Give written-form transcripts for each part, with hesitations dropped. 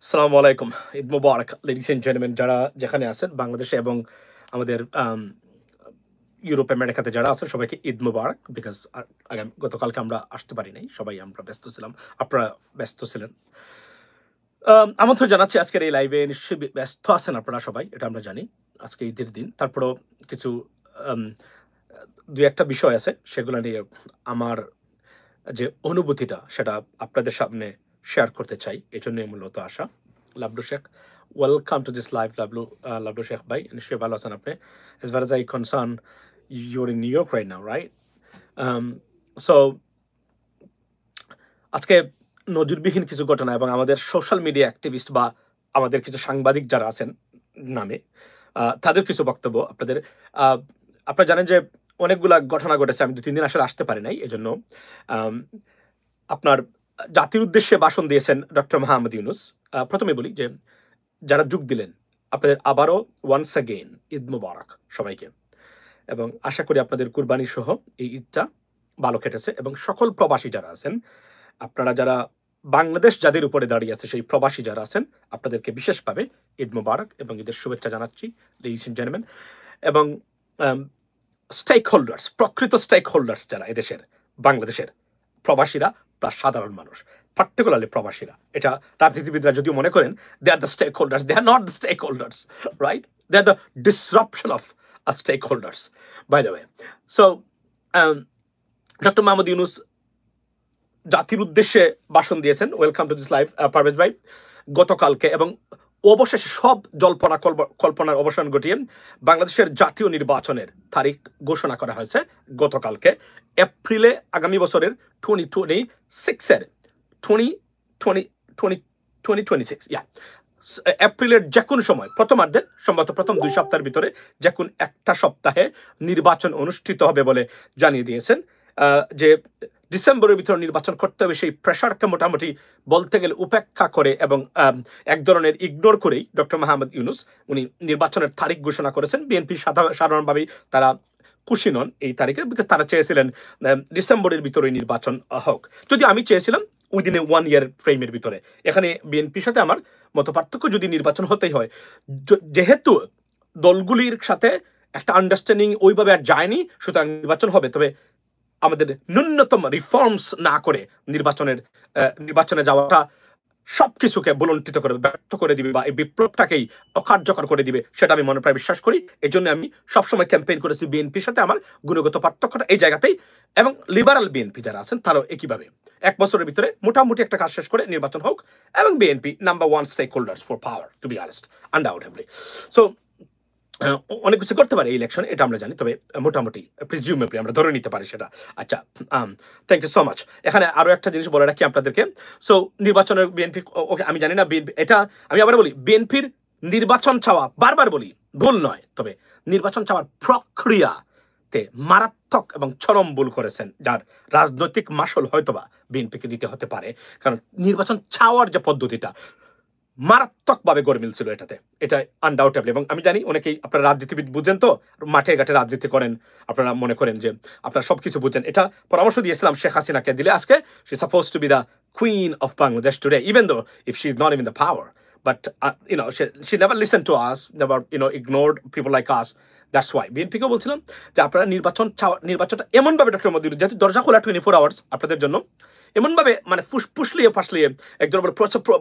আসসালামু আলাইকুম। ঈদ মুবারক ladies and gentleman যারা যেখানে আছেন বাংলাদেশে এবং আমাদের ইউরোপ আমেরিকাতে যারা আছেন সবাইকে ঈদ মুবারক। বিকজ গতকালকে আমরা আসতে পারি নাই। সবাই আমরা ব্যস্ত ছিলাম। আপনারা ব্যস্ত ছিলেন। আমন্ত্রণ জানাচ্ছি আজকের এই লাইভে। নিশ্চয়ই ব্যস্ত আছেন আপনারা সবাই। এটা আমরা জানি। আজকে ঈদের দিন। তারপরেও কিছু আম ২-১ টা বিষয় আছে সেগুলো নিয়ে আমার যে অনুভূতিটা সেটা আপনাদের সামনে শেয়ার করতে চাই। এজন্যই মূলত আসা। Lablu Sheikh, welcome to this live Lablu Sheikh ভাই। নিশ্চয়ই ভালো আছেন আপনি? As far as I concern, you're in New York right now, right? Um, so আজকে নজিরবিহীন কিছু ঘটনা এবং আমাদের সোশ্যাল মিডিয়া অ্যাক্টিভিস্ট বা আমাদের কিছু সাংবাদিক যারা আছেন নামে তাদের কিছু বক্তব্য আ আপনারা জানেন যে অনেকগুলা ঘটনা ঘটেছে। আমি ২-৩ দিন আসলে আসতে পারি নাই। এজন্য আম আপনার জাতির উদ্দেশ্যে ভাষণ দিয়েছেন ডক্টর মোহাম্মদ ইউনূস। ১ম এ বলি যে যারা যোগ দিলেন আপনাদের আবারও ওয়ান্স অ্যাগেইন ঈদ মুবারক সবাইকে। এবং আশা করি আপনাদের কুরবানি সহ এই ঈদটা ভালো কেটেছে এবং সকল প্রবাসী যারা আছেন, আপনারা যারা বাংলাদেশ যাদের উপরে দাঁড়িয়ে আছে সেই প্রবাসী যারা আছেন আপনাদেরকে বিশেষভাবে ঈদ মুবারক এবং ঈদের শুভেচ্ছা জানাচ্ছি লেডিস এন্ড জেন্টলম্যান। এবং আম স্টেক হোল্ডার্স, প্রকৃত স্টেক হোল্ডার্স যারা এদেশের, বাংলাদেশের প্রবাসীরা প্লাস সাধারণ মানুষ, পার্টিকুলারলি প্রবাসীরা। এটা রাজনীতিবিদরা যদিও মনে করেন they are the stakeholders, they are not the stakeholders, right? They are the disruption of stakeholders, by the way. So doctor Mohammad Yunus জাতির উদ্দেশ্যে ভাষণ দিয়েছেন। Welcome to this live Parvez ভাই। গতকালকে এবং অবশেষে সব জল্পনা কল্পনার অবসান ঘটিয়ে বাংলাদেশের জাতীয় নির্বাচনের তারিখ ঘোষণা করা হয়েছে গতকালকে। এপ্রিলে আগামী বছরের 2026 এপ্রিলের যে কোনো সময় প্রথমার্ধে সম্ভবত প্রথম ২ সপ্তাহের ভিতরে যে কোনো একটা সপ্তাহে নির্বাচন অনুষ্ঠিত হবে বলে জানিয়ে দিয়েছেন। যে ডিসেম্বরের ভিতরে নির্বাচন করতে হবে সেই প্রেশারকে মোটামুটি বলতে গেলে উপেক্ষা করে এবং এক ধরনের ইগনোর করেই ডক্টর মোহাম্মদ ইউনূস উনি নির্বাচনের তারিখ ঘোষণা করেছেন। বিএনপি সাধারণভাবেই তারা খুশি নন এই তারিখে, বিকজ তারা চেয়েছিলেন ডিসেম্বরের ভিতরে নির্বাচন হোক। যদি আমি চেয়েছিলাম উইদিন এ 1 ইয়ার ফ্রেমের ভিতরে। এখানে বিএনপির সাথে আমার মতপার্থক্য, যদি নির্বাচন হতেই হয়, যেহেতু দলগুলির সাথে একটা আন্ডারস্ট্যান্ডিং ওইভাবে আর যায়নি, সুতরাং নির্বাচন হবে। তবে আমাদের ন্যূনতম রিফর্মস না করে নির্বাচনে যাওয়াটা সবকিছুকে বুলন্টিত করে ব্যর্থ করে দিবে বা এই বিপ্লবটাকেই অকার্যকর করে দিবে, সেটা আমি মনে প্রায় বিশ্বাস করি। এই জন্য আমি সবসময় ক্যাম্পেইন করেছি বিএনপির সাথে আমার গুণগত পার্থক্যটা এই জায়গাতেই। এবং লিবারাল বিএনপি যারা আছেন তারাও একইভাবে ১ বছরের ভিতরে মোটামুটি একটা কাজ শেষ করে নির্বাচন হোক। এবং BNP number 1 stakeholders for power, to be honest, undoubtedly. So অনেক কিছু করতে পারে এই ইলেকশন, এটা আমরা জানি। তবে মোটামুটি প্রিজিউমেবলি আমরা ধরে নিতে পারি সেটা। আচ্ছা, থ্যাংক ইউ সো মাচ। এখানে আরো একটা জিনিস বলে রাখি আপনাদেরকে। সো নির্বাচনের বিএনপি, ওকে আমি জানি না বিএনপি, এটা আমি আবার বলি, বিএনপির নির্বাচন চাওয়া, বারবার বলি, ভুল নয়। তবে নির্বাচন চাওয়ার প্রক্রিয়াতে মারাত্মক এবং চরম ভুল করেছেন, যার রাজনৈতিক মাসল হয়তোবা বিএনপিকে দিতে হতে পারে। কারণ নির্বাচন চাওয়ার যে পদ্ধতিটা মারাত্মকভাবে গরমিল ছিল এটাতে, এটা আনডাউটেবলি। এবং আমি জানি অনেকেই আপনারা রাজনীতিবিদ বুঝেন, তো মাঠে ঘাটে রাজনীতি করেন, আপনারা মনে করেন যে আপনারা সবকিছু বুঝেন। এটা পরামর্শ দিয়েছিলাম শেখ হাসিনাকে দিলে আজকে she suppose two B the queen of Bangladesh today, even though if she is not in the power, but she never listened to us, never ignored people like us. That's why বিএনপিকেও বলছিলাম যে আপনারা নির্বাচনটা এমনভাবে ডক্টর মোদী, যেহেতু দরজা খোলা 24 hours আপনাদের জন্য, এমনভাবে মানে ফুসলিয়ে ফাসলিয়ে একজন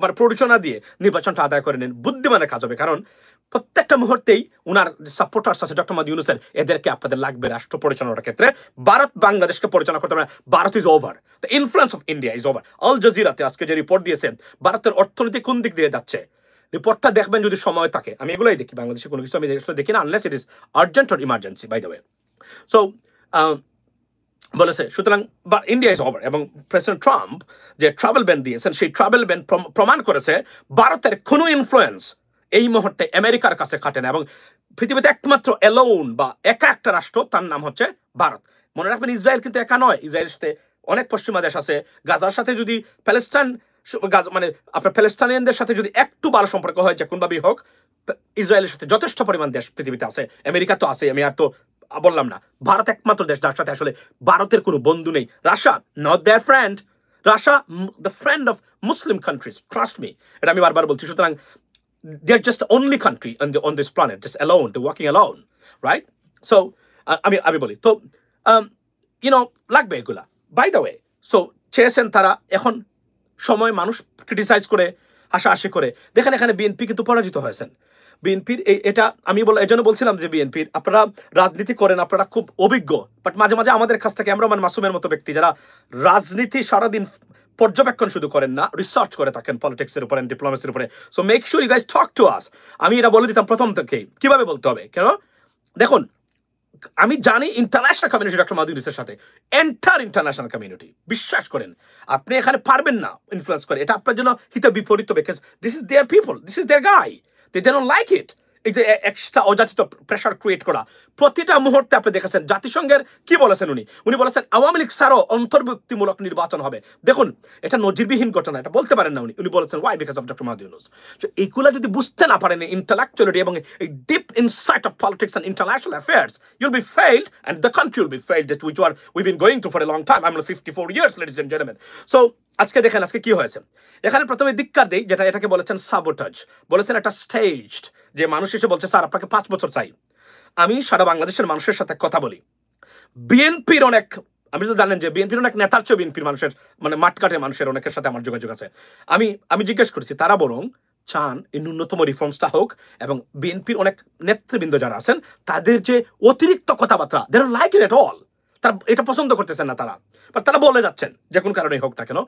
মানে প্ররোচনা দিয়ে নির্বাচনটা আদায় করে নেন, বুদ্ধিমানের কাজ হবে। কারণ প্রত্যেকটা মুহূর্তেই উনার সাপোর্টার্স আছে ডক্টর মোহাম্মদ ইউনূসের, এদেরকে আপনাদের লাগবে রাষ্ট্র পরিচালনার ক্ষেত্রে। ভারত বাংলাদেশকে পরিচালনা করতে পারে না। Bharat is over, the influence of India is over. আল জাজিরাতে আজকে যে রিপোর্ট দিয়েছেন ভারতের অর্থনীতি কোন দিক দিয়ে যাচ্ছে, রিপোর্টটা দেখবেন যদি সময় থাকে। আমি এগুলোই দেখি, বাংলাদেশে কোনো কিছু আমি দেখি না unless it is urgent or emergency, by the way. So বলেছে, সুতরাং ইন্ডিয়া ইজ ওভার। এবং প্রেসিডেন্ট ট্রাম্প যে ট্রাভেল ব্যান দিয়েছেন, সেই ট্রাভেল ব্যান প্রমাণ করেছে ভারতের কোনো ইনফ্লুয়েন্স এই মুহূর্তে আমেরিকার কাছে খাটে না। এবং পৃথিবীতে একমাত্র এলোন বা একা একটা রাষ্ট্র, তার নাম হচ্ছে ভারত। মনে রাখবেন, ইসরায়েল কিন্তু একা নয়, ইসরায়েলের সাথে অনেক পশ্চিমা দেশ আছে। গাজার সাথে যদি প্যালেস্টাইন, মানে আপনার প্যালেস্টাইনিয়ানদের সাথে যদি একটু ভালো সম্পর্ক হয়, যে কোনভাবেই হোক, ইসরায়েলের সাথে যথেষ্ট পরিমাণ দেশ পৃথিবীতে আছে। আমেরিকা তো আছে, আমি আর তো বললাম না। ভারত একমাত্র দেশ যার সাথে আসলে ভারতের কোনো বন্ধু নেই। Russia not there friend, Russia the friend of Muslim countries, trust me, এটা আমি বারবার বলছি। সুতরাং they are just the only country on this planet, just alone, they're walking alone, right? So আমি বলি তো লাগবে এগুলা, বাই দ্য ওয়ে। সো চেয়েছেন তারা, এখন সময় মানুষ ক্রিটিসাইজ করে হাসাহাসি করে। দেখেন এখানে বিএনপি কিন্তু পরাজিত হয়েছেন। বিএনপির এটা আমি এজন্য বলছিলাম যে বিএনপির আপনারা রাজনীতি করেন, আপনারা খুব অভিজ্ঞ, বাট মাঝে মাঝে আমাদের কাছ থেকে আমরা মাসুমের মতো ব্যক্তি যারা রাজনীতি সারাদিন পর্যবেক্ষণ শুধু করেন না, রিসার্চ করে থাকেন পলিটিক্সের উপরে, ডিপ্লোমেসির উপরে। So make sure you guys talk to us. আমি এটা বলে দিতাম প্রথম থেকেই কিভাবে বলতে হবে। কেন দেখুন, আমি জানি ইন্টারন্যাশনাল কমিউনিটি ডক্টর মাহমুদ ইউনূসের সাথে, এন্টার ইন্টারন্যাশনাল কমিউনিটি, বিশ্বাস করেন আপনি এখানে পারবেন না ইনফ্লুয়েন্স করে। এটা আপনার জন্য হিতে বিপরীত, because this is their people, this is their guy, they don't like it. এই যে এক্সট্রা অযাচিত প্রেশার ক্রিয়েট করা প্রতিটা মুহূর্তে আপনি দেখেছেন। জাতিসংঘের কি বলেছেন উনি বলেছেন আওয়ামী লীগ ছাড়াও অন্তর্ভুক্তিমূলক নির্বাচন হবে। দেখুন এটা নজিরবিহীন ঘটনা, এটা বলতে পারেন না উনি বলেছেন why, because of doctor Mahmud Yunus. এইগুলা যদি বুঝতে না পারেন ইন্টালেকচুয়ালিটি এবং এই deep insight of politics and international affairs, you'll be failed and the country will be failed, that we've been going through for a long time. I am 54 years, ladies and gentleman. So আজকে দেখেন আজকে কি হয়েছে। এখানে প্রথমে ধিক্কার দেই, যেটা এটাকে বলেছেন সাবোটাজ, বলেছেন একটা স্টেজড, যে মানুষ এসে বলছে স্যার আপনাকে 5 বছর চাই। আমি সারা বাংলাদেশের মানুষের সাথে কথা বলি, বিএনপির অনেক, আপনি তো জানেন যে বিএনপির অনেক নেতার চেয়ে বিএনপির মানুষের মাঠকাটে মানুষের অনেকের সাথে আমার যোগাযোগ আছে। আমি জিজ্ঞেস করছি, তারা বরং চান এই ন্যূনতম রিফর্মসটা হোক, এবং বিএনপির অনেক নেতৃবৃন্দ যারা আছেন তাদের যে অতিরিক্ত কথাবার্তা, they don't like it at all, তারা এটা পছন্দ করতেছেন না তারা বলে যাচ্ছেন যে কোন কারণেই হোক না কেন।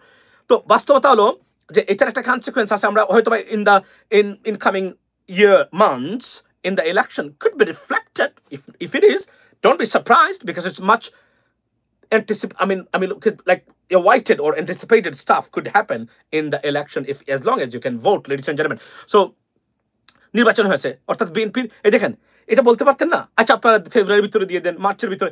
তো বাস্তবতা হলো যে এটার একটা কনসিকুয়েন্স আছে। আমরা হয়তো in coming year months in the election could be reflected. If it is, don't be surprised, because it's much like awaited or anticipated stuff could happen in the election, if as long as you can vote, ladies and gentlemen. So নির্বাচন হয়েছে, অর্থাৎ বিএনপির এই দেখেন, এটা বলতে পারতেন না, আচ্ছা আপনারা ফেব্রুয়ারির ভিতরে দিয়ে দেন, মার্চের ভিতরে।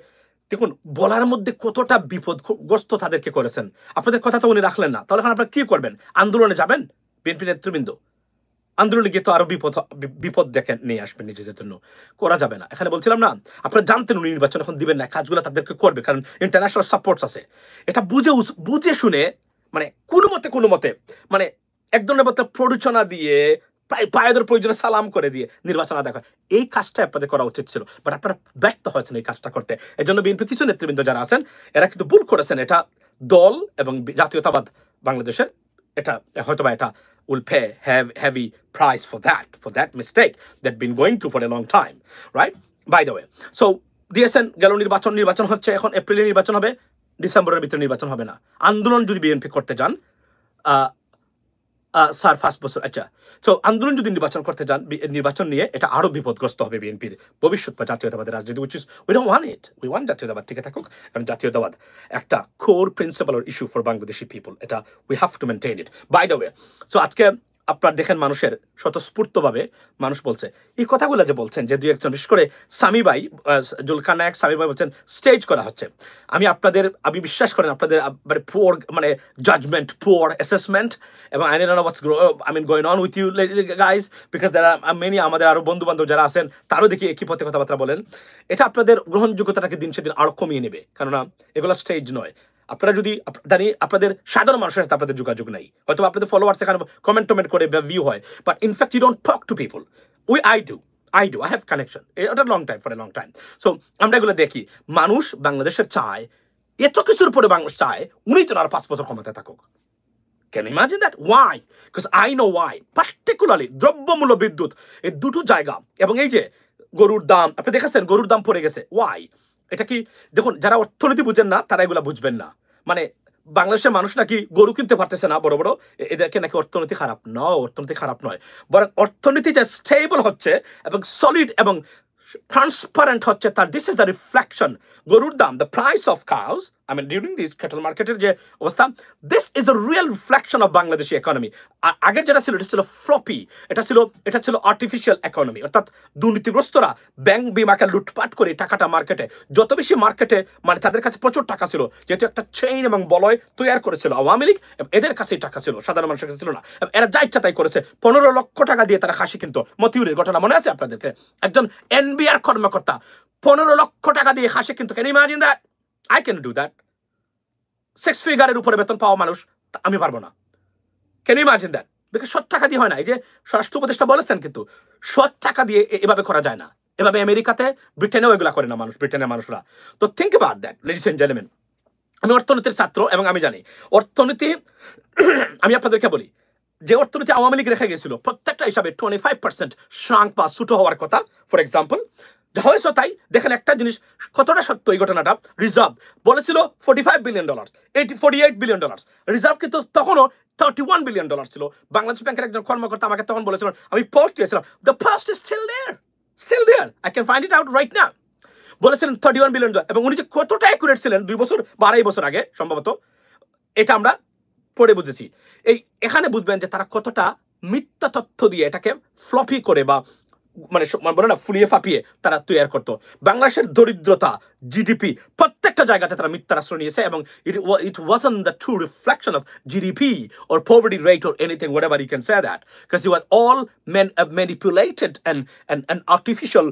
দেখুন বলার মধ্যে কতটা বিপদগ্রস্ত তাদেরকে করেছেন। আপনাদের কথা তো উনি রাখলেন না, তাহলে এখন আপনারা কি করবেন? আন্দোলনে যাবেন? বিএনপি নেতৃবৃন্দ আন্দোলনে গিয়ে তো আরো বিপদ দেখে নিয়ে আসবেন নিজেদের জন্য, করা যাবে না। এখানে বলছিলাম না, আপনারা জানতেন উনি নির্বাচন এখন দিবেন না, কাজগুলো তাদেরকে করবে, কারণ ইন্টারন্যাশনাল সাপোর্টস আছে। এটা বুঝে শুনে মানে কোনো মতে মানে এক ধরনের প্ররোচনা দিয়ে, পায়েদের প্রয়োজনে সালাম করে দিয়ে নির্বাচন আদায় করে, এই কাজটা আপনাদের করা উচিত ছিল, বাট আপনারা ব্যর্থ হয়েছেন এই কাজটা করতে। এই জন্য বিএনপি কিছু নেতৃবৃন্দ যারা আছেন এরা কিন্তু ভুল করেছেন। এটা দল এবং জাতীয়তাবাদ বাংলাদেশের, এটা হয়তোবা এটা will pay heavy price for that mistake that been going through for a long time, right? By the way, so দিয়েছেন গেল নির্বাচন হচ্ছে, এখন এপ্রিলে নির্বাচন হবে, ডিসেম্বরের ভিতরে নির্বাচন হবে না। আন্দোলন যদি বিএনপি করতে যান, স্যার 5 বছর, আচ্ছা, সো আন্দোলন যদি নির্বাচন করতে যান, নির্বাচন নিয়ে এটা আরো বিপদগ্রস্ত হবে বিএনপির ভবিষ্যৎ বা জাতীয়তাবাদের রাজনীতি, which is we don't want it, we want জাতীয়তাবাদ টিকে থাকুক, কারণ জাতীয়তাবাদ একটা core principal or issue for Bangladeshi people, এটা we have to maintain it. By the way, so আজকে আপনার দেখেন মানুষের স্বতঃস্ফূর্তভাবে মানুষ বলছে এই কথাগুলো, যে বলছেন যে দুই একজন, বিশেষ করে সামি ভাই, জুলকার নায়ক সামি ভাই বলছেন স্টেজ করা হচ্ছে। আমি বিশ্বাস করেন আপনাদের পুয়ার মানে জাজমেন্ট, পুয়ার অ্যাসেসমেন্ট, এবং I don't know what's going on with you guys, because there are many, আমাদের আরো বন্ধু বান্ধব যারা আছেন তারও দেখি একই পথে কথাবার্তা বলেন। এটা আপনাদের গ্রহণযোগ্যতাটাকে দিন সেদিন আরো কমিয়ে নেবে, কেননা এগুলো স্টেজ নয়। আপনারা যদি জানি আপনাদের সাধারণ মানুষের সাথে আপনাদের যোগাযোগ নাই, হয়তো আপনাদের ফলোয়ার্স এখানে কমেন্ট করে বা ভিউ হয়, but in fact you don't talk to people. I do, I have connection for a long time. So আমরা এগুলো দেখি, মানুষ বাংলাদেশের চায়, এত কিছুর পরে বাংলাদেশ চায় উনি তো আর 5 বছর ক্ষমতায় থাকুক। Can you imagine that? Why? Because I know why. Particularly দ্রব্যমূল্য, বিদ্যুৎ, এই দুটো জায়গা, এবং এই যে গরুর দাম, আপনি দেখেছেন গরুর দাম পড়ে গেছে। Why? এটা কি দেখুন, যারা অর্থনীতি বুঝেন না তারা এগুলা বুঝবেন না। মানে বাংলাদেশের মানুষ নাকি গরু কিনতে পারতেছে না বড় বড়, এদেরকে নাকি অর্থনীতি খারাপ নয়, বরং অর্থনীতি যে স্টেবল হচ্ছে এবং সলিড এবং ট্রান্সপারেন্ট হচ্ছে, তার দিস ইজ দ্য রিফ্লেকশন। গরুর দাম, the price of cows, I mean during this cattle marketer যে অবস্থা, this is the real reflection of Bangladeshi economy. আগের যেটা ছিল এটা ছিল ফ্লপি, এটা ছিল আর্টিফিশিয়াল ইকোনমি, অর্থাৎ দুর্নীতিগ্রস্তরা ব্যাংক বিমাকে লুটপাট করে টাকাটা মার্কেটে, যত বেশি মার্কেটে মানে তাদের কাছে প্রচুর টাকা ছিল, যেহেতু একটা চেইন এবং বলয় তৈরি করেছিল আওয়ামী লীগ, এদের কাছেই টাকা ছিল, সাধারণ মানুষের কাছে ছিল না। এরা যা ইচ্ছা তাই করেছে, 15 লক্ষ টাকা দিয়ে তারা খাসি কিনতো। মতিউরের ঘটনা মনে আছে আপনাদেরকে? একজন NBR কর্মকর্তা 15 লক্ষ টাকা দিয়ে খাসি কিনতো। Can you imagine that? I can do that. 6 ফিগারের উপরে বেতন পাওয়া মানুষ, আমি পারবো না। Can you imagine that? Because সৎ টাকা দিয়ে হয় না। এই যে স্বরাষ্ট্র উপদেষ্টা বলেছেন, কিন্তু সৎ টাকা দিয়ে এভাবে করা যায় না। এভাবে আমেরিকাতে, ব্রিটেনেও এগুলা করে না মানুষ, ব্রিটেনের মানুষরা। তো think about that ladies and gentleman. আমি অর্থনীতির ছাত্র এবং আমি জানি অর্থনীতি আমি আপনাদেরকে বলি, যে অর্থনীতি আওয়ামী লীগ রেখে গেছিল প্রত্যেকটা হিসাবে 25% শ্রাঙ্ক বা ছোট হওয়ার কথা। ফর এক্সাম্পল হয়েছে তাই দেখেন একটা জিনিস কতটা সত্য এই ঘটনাটা। রিজার্ভ বলেছিল $45 বিলিয়ন, 48 বিলিয়ন ডলার। রিজার্ভ কিন্তু তখনও $31 বিলিয়ন ছিল। বাংলাদেশ ব্যাংকের একজন কর্মকর্তা আমাকে তখন বলেছিলেন, আমি পোস্ট দিয়েছিলাম, the post is still there, I can find it out right now. বলেছিলেন $31 বিলিয়ন, এবং উনি যে কতটা অ্যাকুরেট ছিলেন 2 বছর বা 2.5 বছর আগে সম্ভবত, এটা আমরা পড়ে বুঝেছি। এখানে বুঝবেন যে তারা কতটা মিথ্যা তথ্য দিয়ে এটাকে ফ্লপি করে বা মানে বলে না ফুলিয়ে ফাঁপিয়ে তারা তৈরি করতো। বাংলাদেশের দরিদ্রতা, জিডিপি প্রত্যেকটা জায়গাতে তারা মিথ্যার আশ্রয় নিয়েছে, এবং it wasn't the true reflection of GDP or poverty rate or anything, whatever you can say that, because it was all manipulated and artificial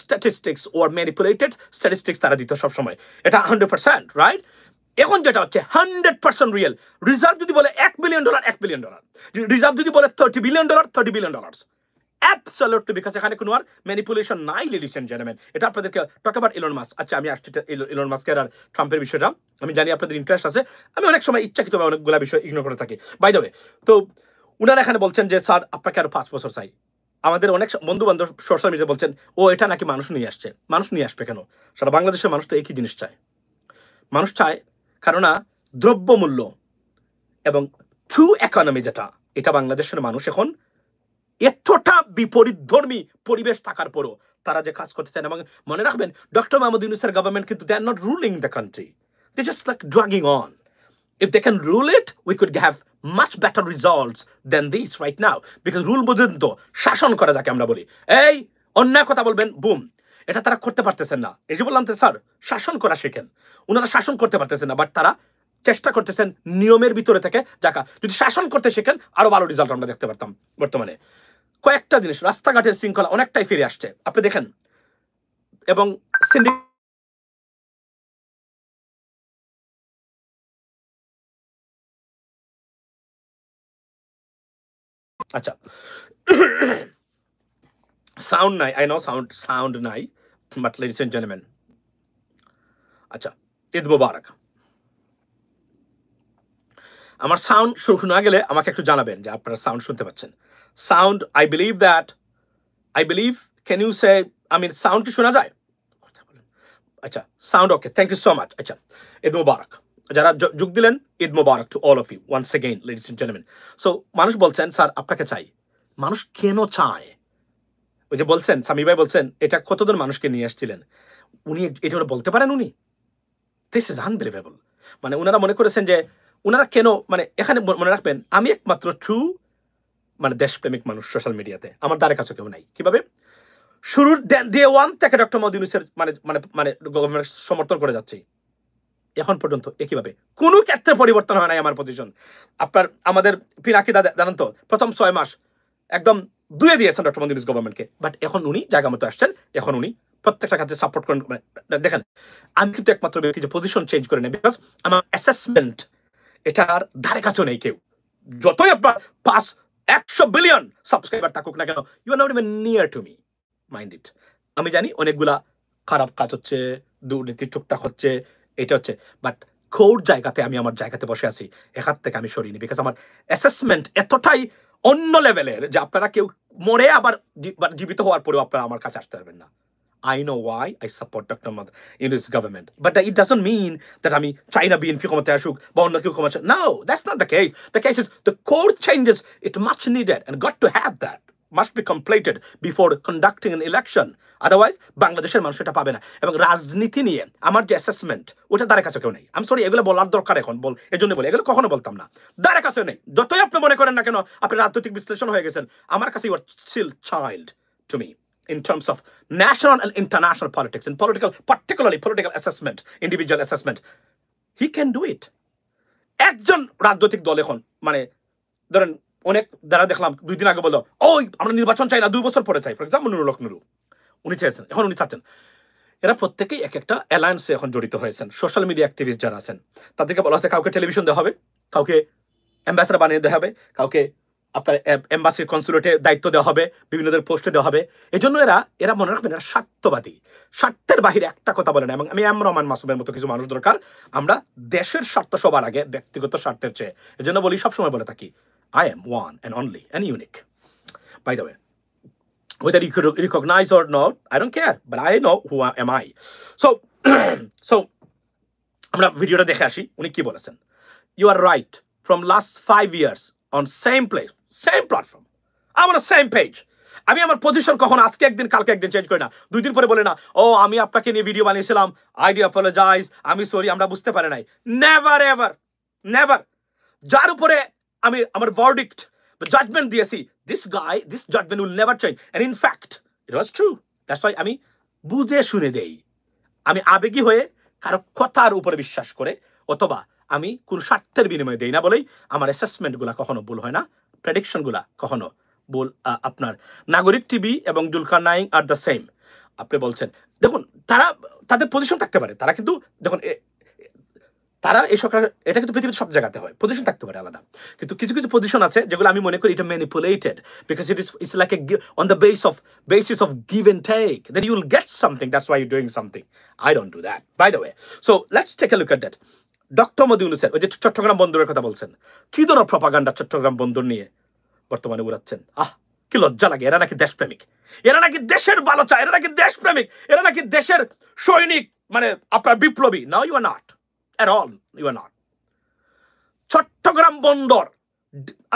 statistics or manipulated statistics তারা দিত সব সময়। এটা 100%, রাইট? এখন যেটা হচ্ছে 100% রিয়েল। রিজার্ভ যদি বলে $1 বিলিয়ন, $1 বিলিয়ন, রিজার্ভ যদি বলে $30 বিলিয়ন, $30 বিলিয়ন, অ্যাবসলিউটলি, বিকজ এখানে কোনো আর ম্যানিপুলেশন নাই লেডিস এন্ড জেন্টলম্যান। এটা আপনাদেরকে টক অ্যাবাউট ইলন মাস্ক। আচ্ছা, আমি আসছি ইলন মাস্কের আর ট্রাম্পের বিষয়টা। আমি জানি আপনাদের ইন্টারেস্ট আছে, আমি অনেক সময় ইচ্ছাকৃতভাবে অনেকগুলো বিষয় ইগনোর করে থাকি, বাই দ্য ওয়ে। তো উনারা এখানে বলছেন যে স্যার আপনাকে আরো 5 বছর চাই। আমাদের অনেক বন্ধু বান্ধব সোশ্যাল মিডিয়া বলছেন ও এটা নাকি মানুষ নিয়ে আসছে। মানুষ নিয়ে আসবে কেন? সারা বাংলাদেশের মানুষ তো একই জিনিস চায়। মানুষ চায় কেননা দ্রব্যমূল্য এবং ট্রু ইকোনমি যেটা, এটা বাংলাদেশের মানুষ এখন এতটা বিপরীতধর্মী পরিবেশ থাকার পরও তারা যে কাজ করতে চান। এবং মনে রাখবেন, ডক্টর মোহাম্মদ ইউনূসের গভর্নমেন্ট কিন্তু they are not ruling the country, they just like dragging on. If they can rule it, we could have much better results than this right now. Because rule বোঝেন তো, শাসন করা যাকে আমরা বলি। এই অন্যায় কথা বলবেন, বুম, এটা তারা করতে পারতেছেন না। এই যে বললাম তো স্যার, শাসন করা শেখেন। ওনারা শাসন করতে পারতেছেন না, বাট তারা চেষ্টা করতেছেন নিয়মের ভিতরে থেকে যাকা। যদি শাসন করতে শেখেন আরো ভালো রেজাল্ট আমরা দেখতে পারতাম। বর্তমানে কয়েকটা জিনিস, রাস্তাঘাটের শৃঙ্খলা অনেকটাই ফিরে আসছে, আপনি দেখেন। এবং আচ্ছা, সাউন্ড নাই, আই নো সাউন্ড নাই, বাট লেডিস এন্ড জেন্টলম্যান, আচ্ছা, ঈদ মুবারক। আমার সাউন্ড শোনা গেলে আমাকে একটু জানাবেন যে আপনারা সাউন্ড শুনতে পাচ্ছেন। Sound, I believe, can you say, sound কি শোনা যায়? আচ্ছা, sound okay, thank you so much. আচ্ছা, ঈদ মুবারক। যারা যোগ দিলেন, Eid Mubarak to all of you once again ladies and gentleman. সো মানুষ বলছেন স্যার আপনাকে চাই। মানুষ কেন চায়? ওই যে বলছেন, সামি ভাই বলছেন এটা কতজন মানুষকে নিয়ে আসছিলেন, উনি এটা বলতে পারেন? উনি, দিস ইজ আনবিলিভেবল। মানে ওনারা মনে করেছেন যে ওনারা কেন, মানে এখানে মনে রাখবেন আমি একমাত্র ট্রু দেশপ্রেমিক মানুষ সোশ্যাল মিডিয়াতে, আমার দ্বারে কাছে কেউ নাই। কিভাবে? শুরুর ডে ওয়ান থেকে ডক্টর মোহাম্মদ ইউনূসের গভর্নমেন্ট সমর্থন করে যাচ্ছি এখন পর্যন্ত একইভাবে, কোনো ক্ষেত্রে পরিবর্তন হয় নাই আমার পজিশন। আমাদের পিনাকি দাদা জানেন তো, প্রথম 6 মাস একদম দুয়ে দিয়েছেন ডক্টর মোহাম্মদ ইউনূস গভর্নমেন্টকে, বাট এখন উনি জায়গা মতো আসছেন, এখন উনি প্রত্যেকটা ক্ষেত্রে সাপোর্ট করেন। দেখেন, আমি কিন্তু একমাত্র ব্যক্তি যে পজিশন চেঞ্জ করে নেই, বিকজ আমার অ্যাসেসমেন্ট এটার ধারে কাছেও নেই কেউ। যতই আপনার 100 বিলিয়ন সাবস্ক্রাইবার থাকুক না কেন, you are not even near to me, mind it. আমি জানি অনেকগুলা খারাপ কাজ হচ্ছে, দুর্নীতি টুকটাক হচ্ছে, এটা হচ্ছে, বাট কোর জায়গাতে আমি আমার জায়গাতে বসে আছি, এখান থেকে আমি সরিনি, বিকজ আমার অ্যাসেসমেন্ট এতটাই অন্য লেভেলের যে আপনারা কেউ মরে আবার জীবিত হওয়ার পরেও আপনারা আমার কাছে আসতে পারবেন না। I know why I support Dr. Mohammad Yunus government, but it doesn't mean that আমি চাই না বিএনপি ক্ষমতায় আসুক বা অন্য কেউ ক্ষমতা। No, that's not the case. The case is the core changes, it much needed and got to have that, must be completed before conducting an election. Otherwise বাংলাদেশের মানুষ এটা পাবে না। এবং রাজনীতি নিয়ে আমার যে অ্যাসেসমেন্ট, ওটা দ্বারে কাছে কেউ নেই। আমি সরি, এগুলো বলার দরকার এখন এজন্য বলি, এগুলো কখনো বলতাম না, দ্বারে কাছে নেই। যতই আপনি মনে করেন না কেন আপনি রাজনৈতিক বিশ্লেষণ হয়ে গেছেন, আমার কাছে you are still child to me in terms of national and international politics, in particularly political assessment, individual assessment. He can do it. একজন রাজনৈতিক দল এখন ধরেন অনেক দ্বারা দেখলাম 2 দিন আগে বললো, ওই আমরা নির্বাচন চাই না, 2 বছর পরে চাই। ফর এক্সাম্পল নুরুল হক নুরু, উনি চেয়েছেন, এখন উনি চাচ্ছেন। এরা প্রত্যেকেই এক একটা অ্যালায়েন্সে এখন জড়িত হয়েছেন। সোশ্যাল মিডিয়া অ্যাক্টিভিস্ট যারা আছেন তাদেরকে বলা হচ্ছে কাউকে টেলিভিশন দেওয়া হবে, কাউকে অ্যাম্বাসেডর বানিয়ে দেওয়া হবে, কাউকে আপনার এম্বাসির কনসুলেটে দায়িত্ব দেওয়া হবে, বিভিন্নদের পোস্টে দেওয়া হবে। এই জন্য এরা মনে রাখবেন এরা স্বার্থবাদী, স্বার্থের বাহিরে একটা কথা বলে না। এবং আমি রহমান মাসুমের মতো কিছু মানুষ দরকার। আমরা দেশের স্বার্থ সবার আগে, ব্যক্তিগত স্বার্থের চেয়ে। এই জন্য বলি, সবসময় বলে থাকি, I am one and only and unique. By the way, whether you could recognize or not, I don't care, but I know who am I. So, so আমরা ভিডিওটা দেখে আসি উনি কি বলেছেন। You are right. From last 5 years on same place, same platform, I'm on the same page. আমি আমার position কখন আজকে একদিন কালকে একদিন চেঞ্জ করি না। 2 দিন পরে বলে না, ও আমি আপনাকে নিয়ে ভিডিও বানিয়েছিলাম, I do apologize, আমি সরি, আমরা বুঝতে পারি নাই। Never ever, never. যার উপরে আমি আমার ভার্ডিক্ট বা জাজমেন্ট দিয়েছি, this judgment will never change, and in fact it was true. That's why আমি বুঝে শুনে দেই। আমি আবেগী হয়ে কারো কথার উপরে বিশ্বাস করে অথবা আমি কোন স্বার্থের বিনিময়ে দেই না বলেই আমার অ্যাসেসমেন্টগুলো কখনো ভুল হয় না, প্রেডিকশনগুলো কখনো ভুল। আপনার নাগরিক টিভি এবং Zulkar nine are the same. আপনি বলছেন, দেখুন তাদের পজিশন থাকতে পারে, তারা কিন্তু দেখুন তারা এই সরকার, এটা কিন্তু পৃথিবীর সব জায়গাতে হয়, পজিশন থাকতে পারে আলাদা, কিন্তু কিছু কিছু পজিশন আছে যেগুলো আমি মনে করি এটা manipulated, because it's like on the basis of give and take, then you will get something, that's why you're doing something. I don't do that, by the way. So let's take a look at that. Doctor Modi ইউনূসের ওই যে চট্টগ্রাম বন্দরের কথা বলছেন, কি ধরনের propaganda Chittagong বন্দর নিয়ে বর্তমানে উড়াচ্ছেন। কি লজ্জা লাগে। এরা নাকি দেশপ্রেমিক, এরা নাকি দেশের ভালো চায়, এরা নাকি দেশপ্রেমিক, এরা নাকি দেশের সৈনিক, মানে আপনার বিপ্লবী। Now you are not at all, you are not. Chittagong বন্দর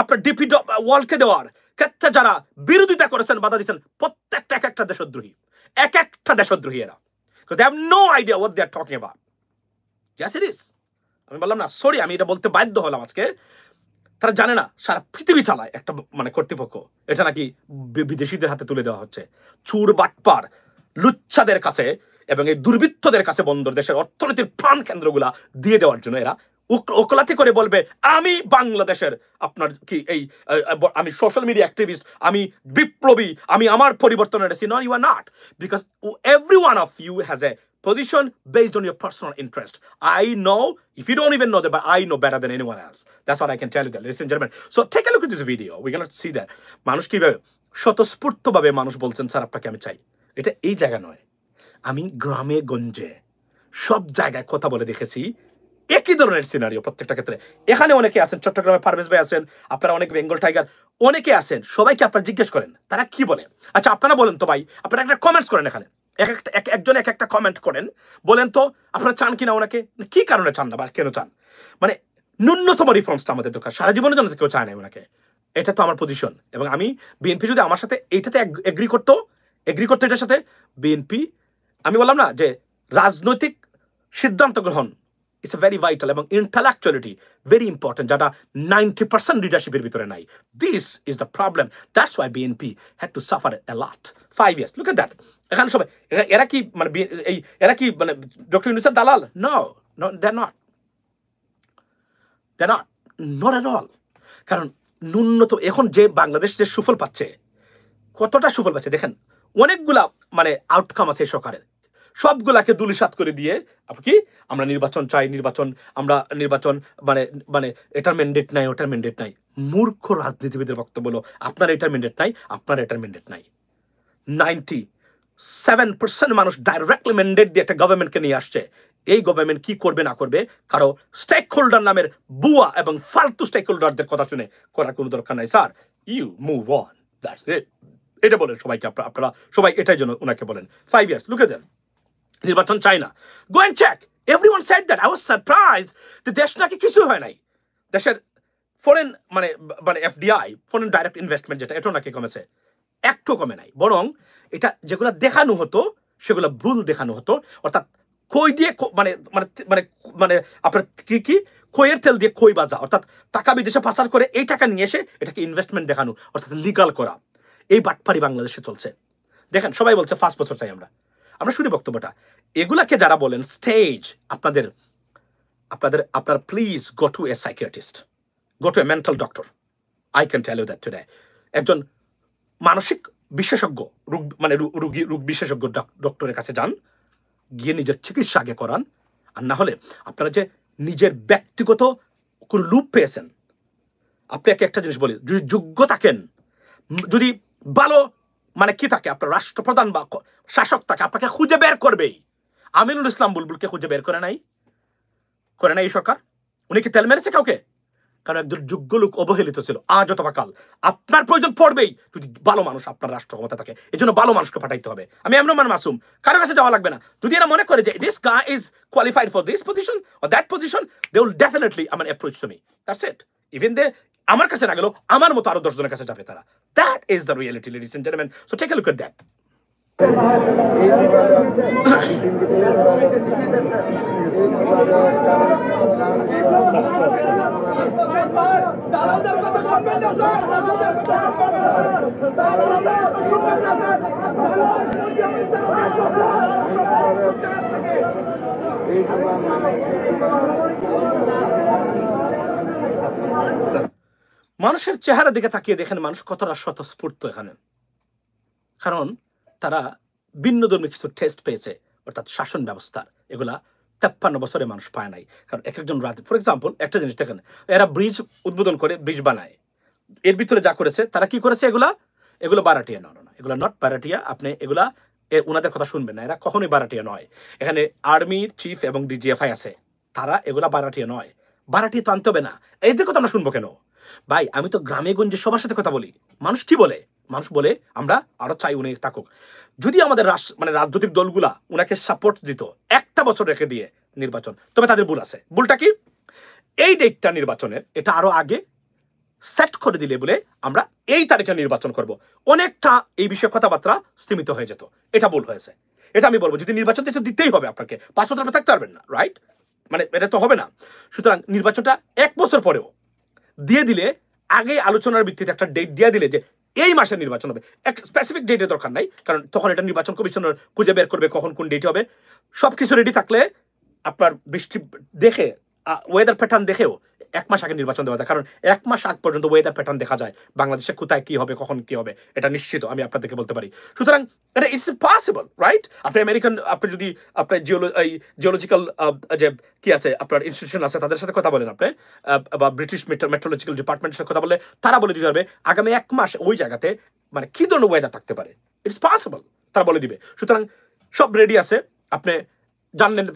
আপনার ডিপি ওয়ালকে দেওয়ার ক্ষেত্রে যারা বিরোধিতা করেছেন, বাধা দিচ্ছেন, প্রত্যেকটা এক একটা দেশদ্রোহী, এক একটা দেশদ্রোহী এরা, because they have no idea what they are talking about. Yes it is. আমি বললাম না, সরি, আমি এটা বলতে বাধ্য হলাম আজকে। তারা জানে না সারা পৃথিবী চালায় একটা মানে কর্তৃপক্ষ, এটা নাকি বিদেশিদের হাতে তুলে দেওয়া হচ্ছে। চুর বাটপার লুচ্ছাদের কাছে এবং এই দুর্বৃত্তদের কাছে বন্দর দেশের অর্থনীতির প্রাণ কেন্দ্রগুলা দিয়ে দেওয়ার জন্য এরা ওকলাতি করে বলবে, আমি বাংলাদেশের আপনার কি এই আমি সোশ্যাল মিডিয়া অ্যাক্টিভিস্ট, আমি বিপ্লবী, আমি আমার পরিবর্তন এনেছি। No, you are not, because every one of you has a position based on your personal interest. I know, if you don't even know that, but I know better than anyone else. That's what I can tell you, that, ladies and gentlemen. So take a look at this video. We're going to see that মানুষ কিভাবে স্বতঃস্ফূর্তভাবে মানুষ বলছেন, sir আপনাকে আমি চাই। এটা এই জায়গা নয়, আমি গ্রামে গঞ্জে সব জায়গায় কথা বলে দেখেছি একই ধরনের সিনারিও প্রত্যেকটা ক্ষেত্রে। এখানে অনেকে আছেন, চট্টগ্রামে পারভেজ ভাই আছেন, আপনারা অনেক বেঙ্গল টাইগার অনেকে আছেন, সবাইকে আপনারা জিজ্ঞেস করেন তারা কি বলে। আচ্ছা আপনারা বলেন তো ভাই, আপনারা একটা কমেন্টস করেন, এখানে একজন এক একটা কমেন্ট করেন, বলেন তো আপনারা চান কিনা ওনাকে, কি কারণে চান না বা কেন চান। মানে ন্যূনতম রিফর্মসটা আমাদের দরকার, সারা জীবনের জন্য কেউ চায় না ওনাকে। এটা তো আমার পজিশন। এবং আমি বিএনপি যদি আমার সাথে এইটাতে এগ্রি করতো এটার সাথে, বিএনপি, আমি বললাম না যে রাজনৈতিক সিদ্ধান্ত গ্রহণ ইটস ভেরি ভাইটাল এবং ইন্টালেকচুয়ালিটি ভেরি ইম্পর্টেন্ট, যেটা 90% লিডারশিপের ভিতরে নাই। This is the problem, that's why BNP had to suffer A lot 5 years. Look at that. এখানে সবাই এরা কি মানে এরা কি মানে ডক্টর ইউনূসের দালাল? No, they're not not at all. কারণ ন্যূনতম এখন যে বাংলাদেশ যে সুফল পাচ্ছে, কতটা সুফল পাচ্ছে দেখেন। অনেকগুলা মানে আউটকাম আছে সরকারের, সবগুলাকে দুলিশাত করে দিয়ে কি আমরা নির্বাচন চাই, আমরা নির্বাচন মানে মানে এটার ম্যান্ডেট নাই, ওটার ম্যান্ডেট নাই। মূর্খ রাজনীতিবিদের বক্তব্য বলো আপনার এটার ম্যান্ডেট নাই, আপনার এটার ম্যান্ডেট নাই। 97% মানুষ ডাইরেক্টলি ম্যান্ডেট দিয়ে একটা গভর্নমেন্টকে নিয়ে আসছে। এই গভর্নমেন্ট কি করবে না করবে কারো স্টেক হোল্ডার নামের বুয়া এবং ফালতু স্টেক হোল্ডারদের কথা শুনে করার কোনো দরকার নাই। Sir, you move on, that's it. এটা বলেন সবাইকে, আপনারা সবাই এটাই জন্য ওনাকে বলেন 5 years। Look at that. নির্বাচন চাই না, go and check, everyone said that. I was surprised যে দেশ নাকি কিছু হয় নাই, দেশের ফরেন মানে মানে এফডিআই, ফরেন ডাইরেক্ট ইনভেস্টমেন্ট যেটা, এটাও নাকি কমেছে, একটু কমে নাই। বরং এটা যেগুলো দেখানো হতো সেগুলো ভুল দেখানো হতো, অর্থাৎ খই দিয়ে মানে মানে মানে মানে আপনার কি খইয়ের তেল দিয়ে খই বাজা, অর্থাৎ টাকা বিদেশে পাচার করে এই টাকা নিয়ে এসে এটাকে ইনভেস্টমেন্ট দেখানো, অর্থাৎ লিগাল করা। এই বাটপারি বাংলাদেশে চলছে। দেখেন সবাই বলছে 5 বছর চাই আমরা শুনি বক্তব্যটা। এগুলাকে যারা বলেন স্টেজ, আপনার please go to a psychiatrist, go to a mental doctor. I can tell you that today. একজন মানসিক বিশেষজ্ঞ, রোগ বিশেষজ্ঞ ডক্টরের কাছে যান, গিয়ে নিজের চিকিৎসা আগে করান। আর না হলে আপনারা যে নিজের ব্যক্তিগত কোন লুপ পেয়েছেন, আপনাকে একটা জিনিস বলি, যদি যোগ্য থাকেন, যদি ভালো মানে কি থাকে, আপনার রাষ্ট্রপ্রধান বা শাসক থাকে, আপনাকে খুঁজে বের করবেই। আমিনুল ইসলাম বুলবুলকে খুঁজে বের করে নাই এই সরকার? উনি কি তেল মেরেছে কাউকে? কারণ একজন যোগ্য লোক অবহেলিত ছিল আজ অথবা কাল। আপনার প্রয়োজন পড়বেই যদি ভালো মানুষ আপনার রাষ্ট্র ক্ষমতা থাকে। এই জন্য ভালো মানুষকে পাঠাইতে হবে। আমি এমন মাসুম, কারো কাছে যাওয়া লাগবে না। যদি এরা মনে করে যে this guy is qualified for this position or that position, they will definitely approach to me. That's it. Even they আমার কাছে না গেলেও আমার মতো আরো 10 জনের কাছে যাবে তারা। That is the reality, ladies and gentleman. So take a look at that. মানুষের চেহারা দিকে তাকিয়ে দেখেন মানুষ কতটা স্বতঃস্ফূর্ত এখানে। কারণ তারা ভিন্নধর্মী কিছু টেস্ট পেয়েছে, অর্থাৎ শাসন ব্যবস্থার। এগুলা 53 বছরে মানুষ পায় নাই। কারণ এক একজন রাতে, ফর এক্সাম্পল একটা জিনিস দেখেন, এরা ব্রিজ উদ্বোধন করে ব্রিজ বানায়, এর ভিতরে যা করেছে তারা কি করেছে, এগুলো বারাটিয়া না, এগুলো নট বারাটিয়া। আপনি এগুলা ওনাদের কথা শুনবেন না, এরা কখনোই বারাটিয়া নয়। এখানে আর্মির চিফ এবং ডিজিএফআই আছে, তারা এগুলা বারাটিয়া নয়। বারাটিয়া তো আনতে হবে না, এদের কথা আমরা শুনবো কেন ভাই? আমি তো গ্রামে গঞ্জে সবার সাথে কথা বলি। মানুষ কি বলে? মানুষ বলে আমরা আরো চাই উনি থাকুক। যদি আমাদের রাজনৈতিক দলগুলা উনাকে সাপোর্ট দিত একটা বছর রেখে দিয়ে নির্বাচন, তবে তাদের ভুল আছে। ভুলটা কি? এই ডেটটা নির্বাচনের, এটা আরো আগে সেট করে দিলে বলে আমরা এই তারিখে নির্বাচন করব, অনেকটা এই বিষয়ে কথাবার্তা সীমিত হয়ে যেত। এটা ভুল হয়েছে। এটা আমি বলবো, যদি নির্বাচন দিতেই হবে আপনাকে, 5 বছর আপনি থাকতে পারবেন না, রাইট? এটা তো হবে না। সুতরাং নির্বাচনটা 1 বছর পরেও দিয়ে দিলে, আগে আলোচনার ভিত্তিতে একটা ডেট দিয়ে দিলে যে এই মাসে নির্বাচন হবে, এক স্পেসিফিক ডেটের দরকার নাই। কারণ তখন এটা নির্বাচন কমিশনার খুঁজে বের করবে কখন কোন ডেট হবে। সবকিছু রেডি থাকলে আপনার বৃষ্টি দেখে, ওয়েদার প্যাটার্ন দেখেও 1 মাস আগে নির্বাচন দেওয়া যায়। কারণ 1 মাস আগ পর্যন্ত ওয়েদার প্যাটার্ন দেখা যায় বাংলাদেশে, কোথায় কি হবে, কখন কি হবে, এটা নিশ্চিত আমি আপনাদেরকে বলতে পারি। সুতরাং এটা ইটস পসিবল, রাইট? আপনি আমেরিকান, আপনি যদি আপনার জিওলজিক্যাল যে কি আছে আপনার ইনস্টিটিউশন আছে, তাদের সাথে কথা বলেন আপনি, বা ব্রিটিশ মেট্রোলজিক্যাল ডিপার্টমেন্টের সাথে কথা বলে, তারা বলে দিতে পারবে আগামী 1 মাস ওই জায়গাতে কি ধরনের ওয়েদার থাকতে পারে। ইটস পসিবল, তারা বলে দিবে। সুতরাং সব রেডি আছে, আপনি জানলেন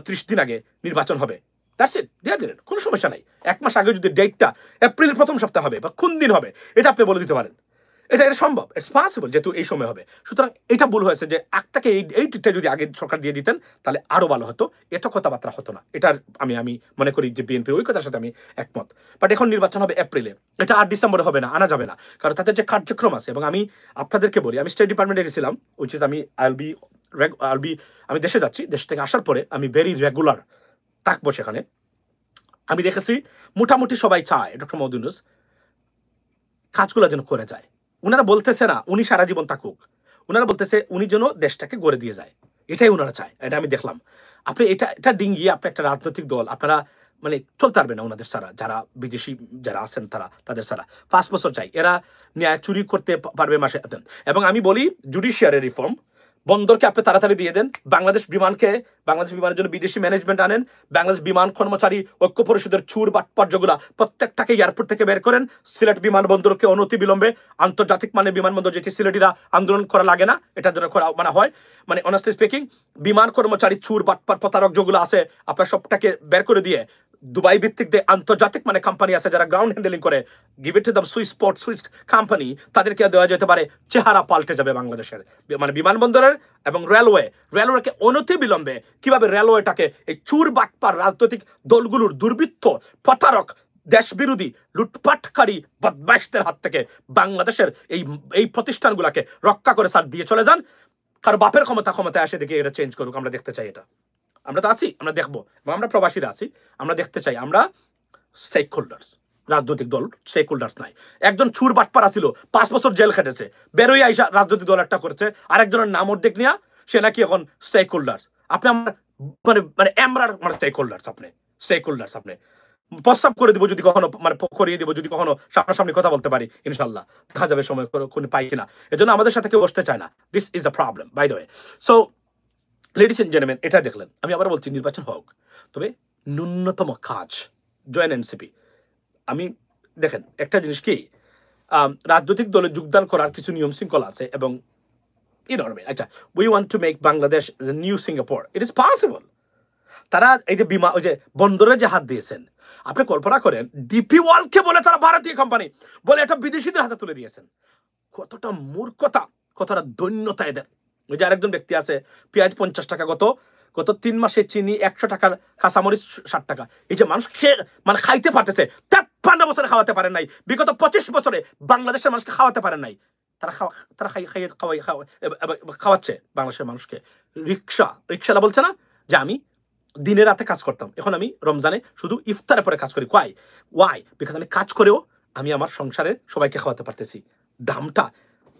30 দিন আগে নির্বাচন হবে, দ্যাটস ইট, দিয়ে দিলেন, কোনো সমস্যা নাই। 1 মাস আগে যদি ডেটটা এপ্রিলের প্রথম সপ্তাহ হবে বা কোন দিন হবে, এটা আপনি বলে দিতে পারেন। এটা সম্ভব, ইটস পসিবল, যেহেতু এই সময় হবে। সুতরাং এটা ভুল হয়েছে যে একটাকে এই ডেটটা যদি আগে সরকার দিয়ে দিতেন তাহলে আরো ভালো হতো, এত কথাবার্তা হতো না। এটার আমি মনে করি যে বিএনপির ওই কথার সাথে আমি একমত। বাট এখন নির্বাচন হবে এপ্রিলে, এটা আর ডিসেম্বরে হবে না, আনা যাবে না। কারণ তাদের যে কার্যক্রম আছে, এবং আমি আপনাদেরকে বলি, আমি স্টেট ডিপার্টমেন্টে গেছিলাম, উইচ ইজ আমি দেশে যাচ্ছি, দেশ থেকে আসার পরে আমি ভেরি রেগুলার থাকবো সেখানে। আমি দেখেছি মোটামুটি সবাই চায় ডক্টর মোহাম্মদ ইউনূস কাজগুলো যেন করে যায়। উনারা বলতেছে না উনি সারা জীবন থাকুক, উনারা বলতেছে উনি যেন দেশটাকে গড়ে দিয়ে যায়, এটাই উনারা চায়। এটা আমি দেখলাম। আপনি এটা ডিঙ্গিয়ে আপনি একটা রাজনৈতিক দল, আপনারা চলতে পারবে না ওনাদের ছাড়া, যারা বিদেশি যারা আছেন তাদের ছাড়া। 5 বছর চাই, এরা ন্যায় চুরি করতে পারবে মাসে। এবং আমি বলি জুডিশিয়ারি রিফর্ম, বন্দরকে আপনি তাড়াতাড়ি দিয়ে দেন, বাংলাদেশ বিমানের জন্য বিদেশি ম্যানেজমেন্ট আনেন, বাংলাদেশ বিমান কর্মচারী ঐক্য পরিষদের চুর বাটপার্যগুলা প্রত্যেকটাকে এয়ারপোর্ট থেকে বের করেন। সিলেট বিমানবন্দরকে অনতি বিলম্বে আন্তর্জাতিক মানের বিমানবন্দর, যেটি সিলেটিরা আন্দোলন করা লাগে না, এটার জন্য করা হয়। অনেস্টলি স্পিকিং, বিমান কর্মচারী চুর বাটপার প্রতারক যেগুলো আছে, আপনার সবটাকে বের করে দিয়ে দুবাই ভিত্তিক যে আন্তর্জাতিক কোম্পানি আছে যারা গ্রাউন্ড হ্যান্ডেলিং করে, give it to the Swiss company, তাদেরকে দেওয়া যেতে পারে। চেহারা পাল্টে যাবে বাংলাদেশের বিমানবন্দরের এবং রেলওয়েকে অনতি বিলম্বে কিভাবে রেলওয়েটাকে এই চুর বাটপার রাজনৈতিক দলগুলোর দুর্বৃত্ত প্রতারক দেশ বিরোধী লুটপাটকারী বদমাইশদের হাত থেকে বাংলাদেশের এই প্রতিষ্ঠানগুলোকে রক্ষা করে স্যার দিয়ে চলে যান। কারো বাপের ক্ষমতায় আসে দেখে এটা চেঞ্জ করুক, আমরা দেখতে চাই। এটা আমরা তো আছি, আমরা দেখবো, এবং আমরা প্রবাসীরা আছি, আমরা দেখতে চাই। আমরা স্টেক হোল্ডার্স, রাজনৈতিক দল স্টেক হোল্ডার্স নাই। একজন চুর বাটপাড়া ছিল, 5 বছর জেল খেটেছে, বেরোই আইসা রাজনৈতিক দল একটা করেছে, আরেকজনের নাম অর্ধেক নিয়া সে নাকি এখন স্টেক হোল্ডার্স। আপনি আমরা এমরার স্টেক হোল্ডার্স, আপনি প্রস্তাব করে দিব যদি কখনো করিয়ে দিব, যদি কখনো সামনাসামনি কথা বলতে পারি, ইনশাল্লাহ দেখা যাবে সময় কোন পাই কিনা। এজন্য আমাদের সাথে কেউ বসতে চায় না। This is the problem, by the way. So ladies and gentleman, এটা দেখলেন। আমি আবার বলছি, নির্বাচন হোক, তবে ন্যূনতম কাজ জয়েন এনসিপি। আমি দেখেন একটা জিনিস কি, রাজনৈতিক দলে যোগদান করার কিছু নিয়ম শৃঙ্খলা আছে এবং আচ্ছা, we want to make Bangladesh the new Singapore, it is possible. তারা এই যে বিমা ওই যে বন্দরে যে হাত দিয়েছেন, আপনি কল্পনা করেন ডিপি ওয়ার্ল্ডকে বলে তারা ভারতীয় কোম্পানি বলে এটা বিদেশিদের হাতে তুলে দিয়েছেন। কতটা মূর্খতা, কতটা দৈন্যতা এদের। ওই যে আরেকজন ব্যক্তি আছে, পেঁয়াজ 50 টাকা, গত 3 মাসে চিনি 100 টাকার, কাঁচামরিচ 60 টাকা। এই যে মানুষ মানে খাইতে পারতেছে, 53 বছরে খাওয়াতে পারেন নাই, বিগত 25 বছরে বাংলাদেশের মানুষকে খাওয়াতে পারেন নাই। তারা খাওয়াচ্ছে বাংলাদেশের মানুষকে। রিক্সালা বলছে না যে আমি দিনে রাতে কাজ করতাম, এখন আমি রমজানে শুধু ইফতারের পরে কাজ করি। ওয়াই? বিকজ আমি কাজ করেও আমি আমার সংসারে সবাইকে খাওয়াতে পারতেছি। দামটা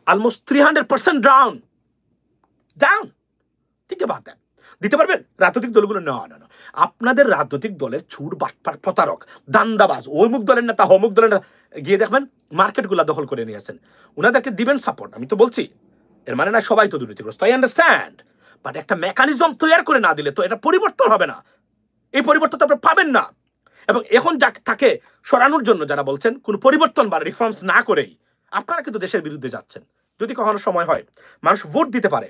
অলমোস্ট 300% ডাউন। ঠিক আছে, দিতে পারবেন রাজনৈতিক দলগুলো? না, আপনাদের রাজনৈতিক দলের চুর, বাটপার, প্রতারক, দান্দাবাজ, অমুক দলের নেতা, অমুক দলের নেতা গিয়ে দেখবেন মার্কেটগুলো দখল করে নিয়েছেন। ওনাদেরকে দিবেন সাপোর্ট, আমি তো বলছি, এর মানে না সবাই তো দুর্নীতিগ্রস্ত, আই আন্ডারস্ট্যান্ড, বাট একটা মেকানিজম তৈরি করে না দিলে তো এটা পরিবর্তন হবে না। এই পরিবর্তন তো আপনি পাবেন না। এবং এখন তাকে সরানোর জন্য যারা বলছেন কোন পরিবর্তন বা রিফর্মস না করেই আপনারা কিন্তু দেশের বিরুদ্ধে যাচ্ছেন। যদি কখনো সময় হয় মানুষ ভোট দিতে পারে,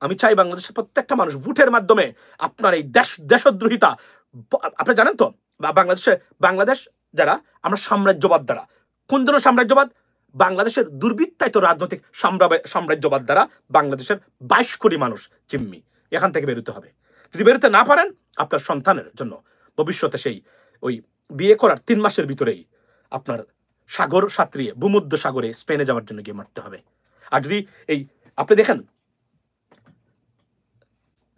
আমি চাই বাংলাদেশের প্রত্যেকটা মানুষ ভোটের মাধ্যমে আপনার এই দেশদ্রোহিতা, আপনি জানেন তো বাংলাদেশ যারা আমরা সাম্রাজ্যবাদ দ্বারা, কোন ধরনের সাম্রাজ্যবাদ? বাংলাদেশের দুর্বৃত্তায়িত রাজনৈতিক সাম্রাজ্যবাদ দ্বারা বাংলাদেশের 22 কোটি মানুষ জিম্মি। এখান থেকে বেরোতে হবে। যদি বেরোতে না পারেন, আপনার সন্তানের জন্য ভবিষ্যতে সেই ওই বিয়ে করার 3 মাসের ভিতরেই আপনার সাগর সাঁতরিয়ে ভূমধ্য সাগরে স্পেনে যাওয়ার জন্য গিয়ে মারতে হবে। আর যদি আপনি দেখেন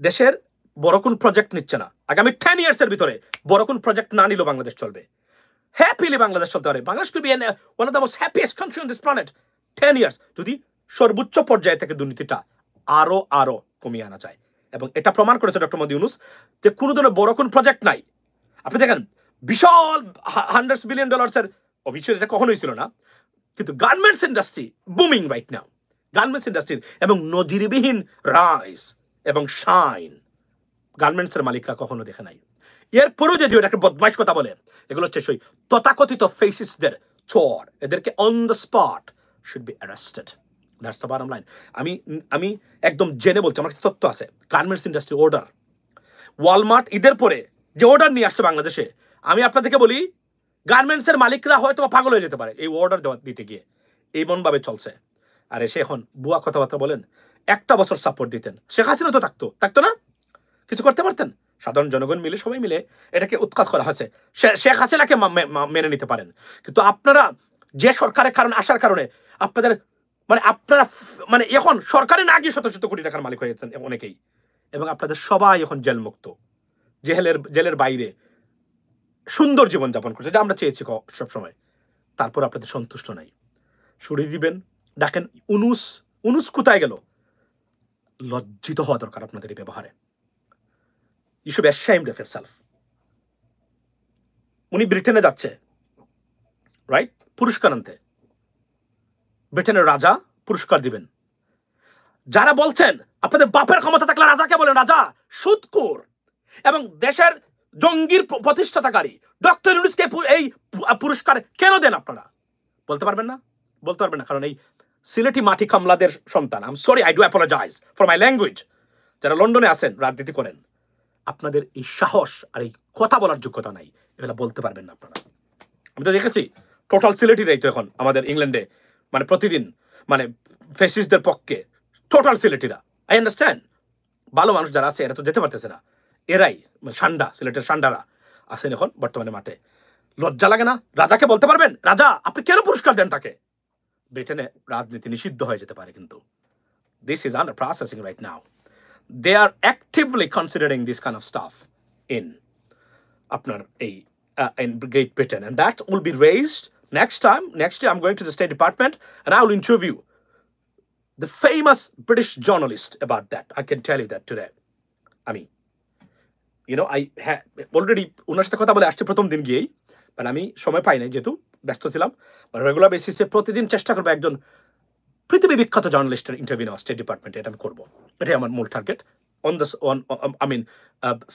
দেশের বড় কোন প্রজেক্ট নিচ্ছে না, আগামী 10 ইয়ার্সের ভিতরে বড় কোন প্রজেক্ট না নিলেও বাংলাদেশ চলবে, হ্যাপিলি বাংলাদেশ চলতে পারে। Bangladesh could be one of the most happiest country on this planet 10 years, যদি সর্বোচ্চ পর্যায়ে থেকে দুর্নীতিটা আরো কমিয়ে আনা যায়। এবং এটা প্রমাণ করেছে ডক্টর মোহাম্মদ ইউনূস যে কোনো ধরনের বড় কোন প্রজেক্ট নাই। আপনি দেখেন বিশাল $100 বিলিয়ন অবশ্যই এটা কখনোই ছিল না, কিন্তু garments industry booming right now. Garments industry এবং নজিরবিহীন রাইস এবং শাইন গার্মেন্টসের মালিকরা কখনো দেখে নাই। এরপরেও যদি ওটা একটা বদমাইশ কথা বলে, এগুলো হচ্ছে সেই তথাকথিত ফেসিসদের চোর, এদেরকে on the spot should be arrested. That's the bottom line. আমি একদম জেনে বলছি, আমার কাছে তথ্য আছে। গার্মেন্টস ইন্ডাস্ট্রি অর্ডার, ওয়ালমার্ট ঈদের পরে যে অর্ডার নিয়ে আসছে বাংলাদেশে, আমি আপনাদেরকে বলি গার্মেন্টসের মালিকরা হয়তো পাগল হয়ে যেতে পারে এই অর্ডার দিতে গিয়ে। এমনভাবে চলছে। আর এসে এখন বুয়া কথাবার্তা বলেন। 1টা বছর সাপোর্ট দিতেন, শেখ হাসিনা তো থাকতো না, কিছু করতে পারতেন। সাধারণ জনগণ মিলে সবাই মিলে এটাকে উৎখাত করা হয়েছে। শেখ হাসিনাকে মেনে নিতে পারেন, কিন্তু আপনারা যে সরকারের আসার কারণে আপনারা এখন সরকারে না গিয়ে শত শত কোটি টাকার মালিক হয়েছেন অনেকেই, এবং আপনাদের সবাই এখন জেলমুক্ত, জেলের বাইরে সুন্দর জীবনযাপন করছে, যা আমরা চেয়েছি সবসময়। তারপর আপনাদের সন্তুষ্ট নাই, সরিয়ে দিবেন, ডাকেন উনুস কোথায় গেল? লজ্জিত হওয়া দরকার আপনাদের এই ব্যবহারে। You should be ashamed of yourself. উনি ব্রিটেনে যাচ্ছে, রাইট, পুরস্কার আনতে। ব্রিটেনের রাজা পুরস্কার দিবেন। যারা বলছেন আপনাদের বাপের ক্ষমতা থাকলে রাজাকে বলেন রাজা, সুদখোর এবং দেশের জঙ্গির প্রতিষ্ঠাতাকারী ডক্টর ইউনূসকে এই পুরস্কার কেন দেন আপনারা? বলতে পারবেন না, কারণ এই সিলেটি মাটি কামলাদের সন্তান। I am sorry, I do apologize for my language. যারা লন্ডনে আছেন, রাজনীতি করেন, আপনাদের এই সাহস আর এই কথা বলার যোগ্যতা নাই, এগুলো বলতে পারবেন না আপনারা। আমি তো দেখেছি টোটাল সিলেটিরাই তো এখন আমাদের ইংল্যান্ডে প্রতিদিন ফেসিস্টদের পক্ষে টোটাল সিলেটিরা। আই আন্ডারস্ট্যান্ড, ভালো মানুষ যারা আছে এরা তো যেতে পারতেছে না, এরাই সিলেটের সান্ডারা আছেন এখন বর্তমানে মাঠে। লজ্জা লাগে না? রাজাকে বলতে পারবেন রাজা আপনি কেন পুরস্কার দেন তাকে? ব্রিটেনে রাজনীতি নিষিদ্ধ হয়ে যেতে পারে, কিন্তু this is under processing right now. They are actively considering this kind of stuff in Great Britain, and that will be raised next year. I'm going to the State Department and I will interview the famous British journalist about that. I can tell you that today. I mean, I have already ওনার সাথে কথা বলে আসছে প্রথম দিন গিয়েই, মানে আমি সময় পাই নাই যেহেতু ব্যস্ত ছিলাম। রেগুলার বেসিসে প্রতিদিন চেষ্টা করবো একজন পৃথিবী বিখ্যাত জার্নালিস্টের ইন্টারভিউ নেওয়া স্টেট ডিপার্টমেন্টে। এটা আমি করবো, এটাই আমার মূল টার্গেট।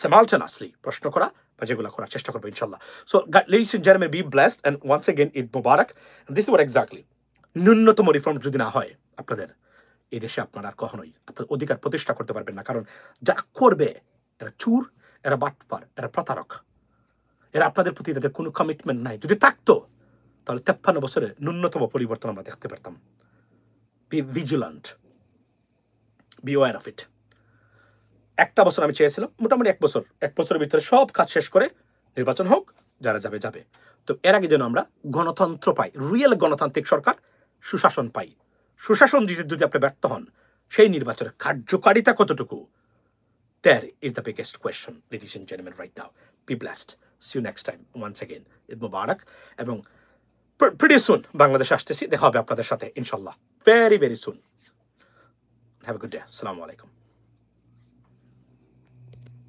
সিমালটেনাসলি প্রশ্ন করা বা যেগুলো করার চেষ্টা করবো ইনশাল্লাহ। So ladies and gentlemen, be blessed and once again Eid Mubarak. And this is what exactly ন্যূনতম রিফর্ম যদি না হয় আপনাদের, এই দেশে আপনারা আর কখনোই আপনার অধিকার প্রতিষ্ঠা করতে পারবেন না। কারণ যা করবে এরা চুর, এরা বাটপার, এরা প্রতারক, এরা আপনাদের প্রতি তাদের কোনো কমিটমেন্ট নাই। যদি থাকতো তাহলে 53 বছরে ন্যূনতম পরিবর্তন আমরা দেখতে পারতাম। Be vigilant, beware of it. একটা বছর আমি চেয়েছিলাম, মোটামুটি এক বছরের ভিতরে সব কাজ শেষ করে নির্বাচন হোক, যারা যাবে যাবে। তো এর আগে যেন আমরা গণতন্ত্র পাই, রিয়েল গণতান্ত্রিক সরকার, সুশাসন পাই। সুশাসন যদি আপনি ব্যর্থ হন, সেই নির্বাচনের কার্যকারিতা কতটুকু? There is the biggest question, ladies and gentlemen, right now. Be blessed. See you next time. Once again, Eid Mubarak. এবং pretty soon বাংলাদেশে আসতেছি, দেখা হবে আপনাদের সাথে ইনশাল্লাহ, very very soon. Have a good day. Assalamu alaikum.